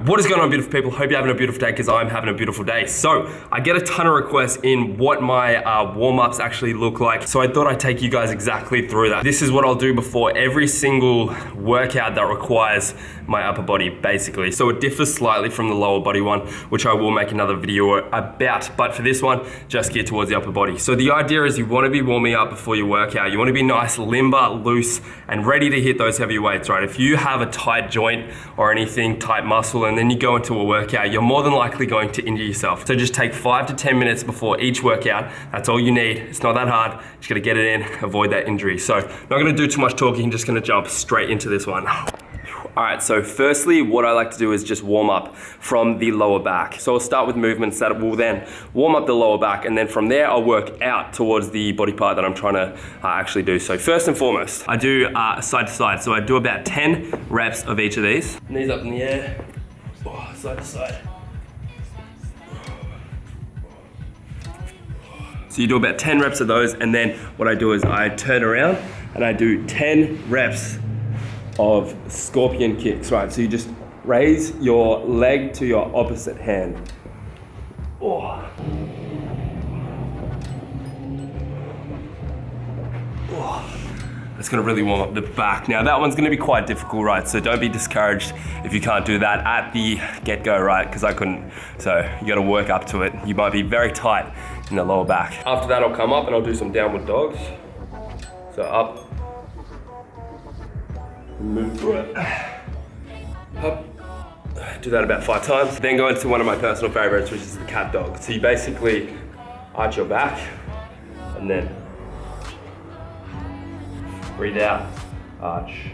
What is going on, beautiful people? Hope you're having a beautiful day, because I'm having a beautiful day. So I get a ton of requests in what my warm-ups actually look like. So I thought I'd take you guys exactly through that. This is what I'll do before every single workout that requires my upper body, basically. So it differs slightly from the lower body one, which I will make another video about. But for this one, just geared towards the upper body. So the idea is you want to be warming up before you work out. You want to be nice, limber, loose, and ready to hit those heavy weights, right? If you have a tight joint or anything, tight muscle, and then you go into a workout, you're more than likely going to injure yourself. So just take 5 to 10 minutes before each workout. That's all you need. It's not that hard. Just gotta get it in, avoid that injury. So not gonna do too much talking, just gonna jump straight into this one. All right, so firstly, what I like to do is just warm up from the lower back. So I'll start with movements that will then warm up the lower back, and then from there, I'll work out towards the body part that I'm trying to actually do. So first and foremost, I do side to side. So I do about 10 reps of each of these. Knees up in the air, side to side. So you do about 10 reps of those, and then what I do is I turn around and I do 10 reps of scorpion kicks, right? So you just raise your leg to your opposite hand. Oh. Oh. That's gonna really warm up the back. Now that one's gonna be quite difficult, right? So don't be discouraged if you can't do that at the get-go, right? Because I couldn't. So you gotta work up to it. You might be very tight in the lower back. After that, I'll come up and I'll do some downward dogs. So up, move through it, up. Do that about 5 times. Then go into one of my personal favorites, which is the cat dog. So you basically arch your back and then breathe out, arch.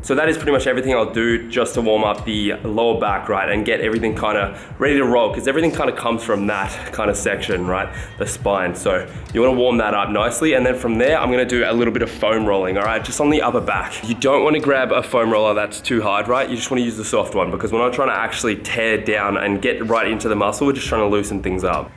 So that is pretty much everything I'll do just to warm up the lower back, right? And get everything kind of ready to roll, because everything kind of comes from that kind of section, right? The spine. So you want to warm that up nicely. And then from there, I'm going to do a little bit of foam rolling, all right? Just on the upper back. You don't want to grab a foam roller that's too hard, right? You just want to use the soft one, because we're not trying to actually tear down and get right into the muscle. We're just trying to loosen things up.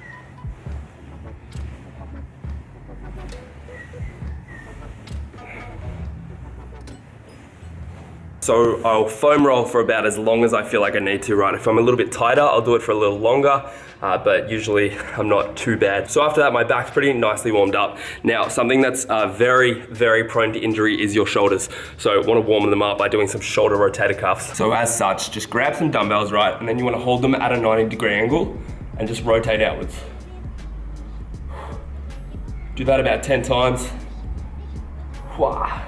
So I'll foam roll for about as long as I feel like I need to, right? If I'm a little bit tighter, I'll do it for a little longer, but usually I'm not too bad. So after that, my back's pretty nicely warmed up. Now, something that's very, very prone to injury is your shoulders. So want to warm them up by doing some shoulder rotator cuffs. So as such, just grab some dumbbells, right? And then you want to hold them at a 90-degree angle and just rotate outwards. Do that about 10 times. Wow.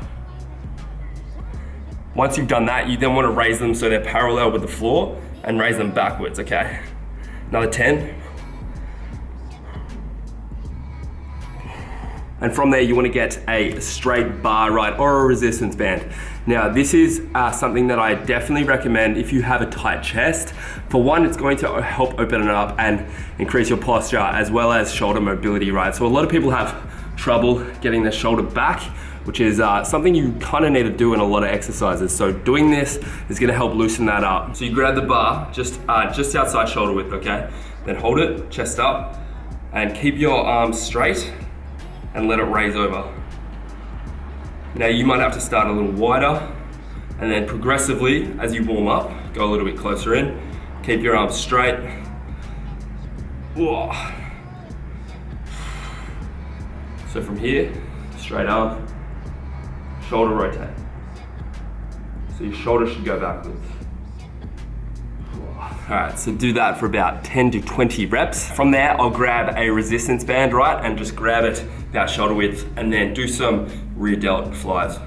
Once you've done that, you then want to raise them so they're parallel with the floor and raise them backwards, okay? Another 10. And from there, you want to get a straight bar, right, or a resistance band. Now, this is something that I definitely recommend if you have a tight chest. For one, it's going to help open it up and increase your posture as well as shoulder mobility, right? So a lot of people have trouble getting their shoulder back, which is something you kind of need to do in a lot of exercises. So doing this is gonna help loosen that up. So you grab the bar just outside shoulder width, okay? Then hold it, chest up, and keep your arms straight and let it raise over. Now you might have to start a little wider, and then progressively, as you warm up, go a little bit closer in, keep your arms straight. Whoa. So from here, straight up, shoulder rotate. So your shoulder should go backwards. All right, so do that for about 10 to 20 reps. From there, I'll grab a resistance band, right? And just grab it about shoulder width, and then do some rear delt flies.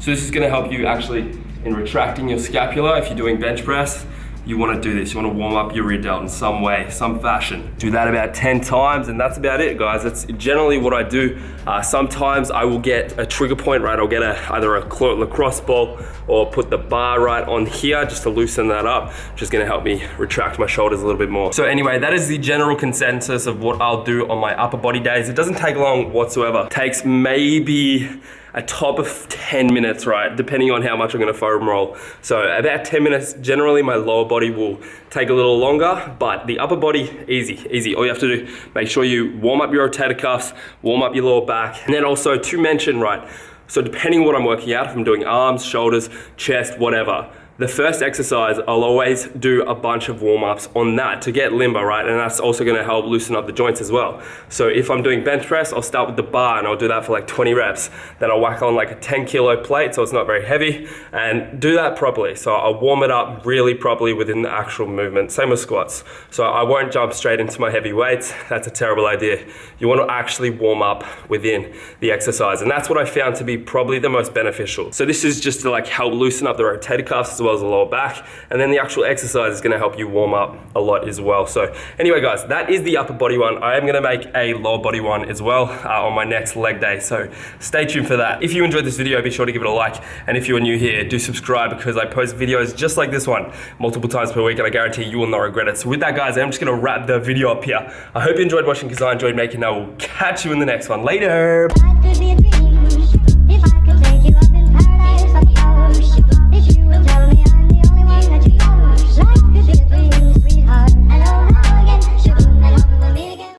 So this is gonna help you actually in retracting your scapula. If you're doing bench press, you wanna do this. You wanna warm up your rear delt in some way, some fashion. Do that about 10 times, and that's about it, guys. That's generally what I do. Sometimes I will get a trigger point, right? I'll get either a lacrosse ball or put the bar right on here just to loosen that up, which is gonna help me retract my shoulders a little bit more. So anyway, that is the general consensus of what I'll do on my upper body days. It doesn't take long whatsoever. It takes maybe a top of 10 minutes, right? Depending on how much I'm gonna foam roll. So about 10 minutes, generally my lower body will take a little longer, but the upper body, easy. All you have to do, make sure you warm up your rotator cuffs, warm up your lower back. And then also to mention, right, So depending on what I'm working out, if I'm doing arms, shoulders, chest, whatever, the first exercise, I'll always do a bunch of warm-ups on that to get limber, right? And that's also gonna help loosen up the joints as well. So if I'm doing bench press, I'll start with the bar and I'll do that for like 20 reps. Then I'll whack on like a 10 kilo plate so it's not very heavy and do that properly. So I'll warm it up really properly within the actual movement. Same with squats. So I won't jump straight into my heavy weights. That's a terrible idea. You wanna actually warm up within the exercise. And that's what I found to be probably the most beneficial. So this is just to like help loosen up the rotator cuffs as well as the lower back, and then the actual exercise is going to help you warm up a lot as well. So anyway guys, that is the upper body one. I am going to make a lower body one as well on my next leg day, so stay tuned for that. If you enjoyed this video, be sure to give it a like, and if you are new here, do subscribe because I post videos just like this one multiple times per week and I guarantee you will not regret it. So with that guys, I'm just going to wrap the video up here. I hope you enjoyed watching because I enjoyed making it. I will catch you in the next one. Later!